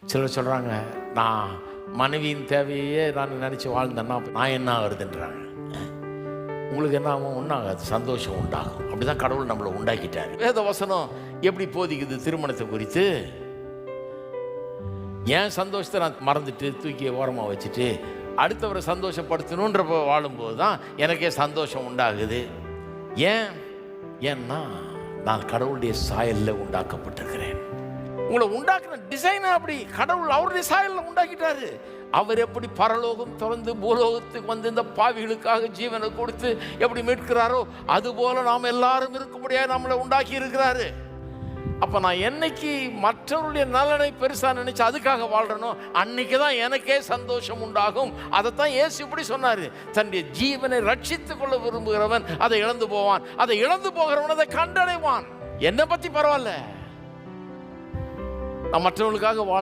சிலர் சொல்கிறாங்க, நான் மனைவியின் தேவையே நான் நினச்சி வாழ்ந்தேன்னா நான் என்ன ஆகுறதுன்றாங்க. உங்களுக்கு என்ன ஆகும்? ஒன்றாகாது, சந்தோஷம் உண்டாகும். அப்படி தான் கடவுள் நம்மளை உண்டாக்கிட்டார். வேத வசனம் எப்படி போதிக்குது திருமணத்தை குறித்து? ஏன் சந்தோஷத்தை நான் மறந்துட்டு தூக்கி ஓரமாக வச்சுட்டு அடுத்தவரை சந்தோஷப்படுத்தணுன்ற வாழும்போது தான் எனக்கே சந்தோஷம் உண்டாகுது. ஏன்னா நான் கடவுளுடைய சாயலில் உண்டாக்கப்பட்டிருக்கிறேன். உங்களை உண்டாக்குன டிசைனை அப்படி கடவுள் அவருடைய சாயலில் உண்டாக்கிட்டாரு. அவர் எப்படி பரலோகம் திறந்து பூலோகத்துக்கு வந்து இந்த பாவிகளுக்காக ஜீவனை கொடுத்து எப்படி மீட்கிறாரோ அதுபோல நாம் எல்லாரும் இருக்கும்படியாக நம்மளை உண்டாக்கி இருக்கிறாரு. அப்போ நான் என்னைக்கு மற்றவருடைய நலனை பெருசாக நினைச்சு அதுக்காக வாழ்றனோ அன்னைக்கு தான் எனக்கே சந்தோஷம் உண்டாகும். அதைத்தான் இயேசு இப்படி சொன்னார், தன்னுடைய ஜீவனை ரட்சித்துக் கொள்ள விரும்புகிறவன் அதை இழந்து போவான், அதை இழந்து போகிறவன் அதை கண்டடைவான். என்னை பற்றி பரவாயில்ல, நான் மற்றவர்களுக்காக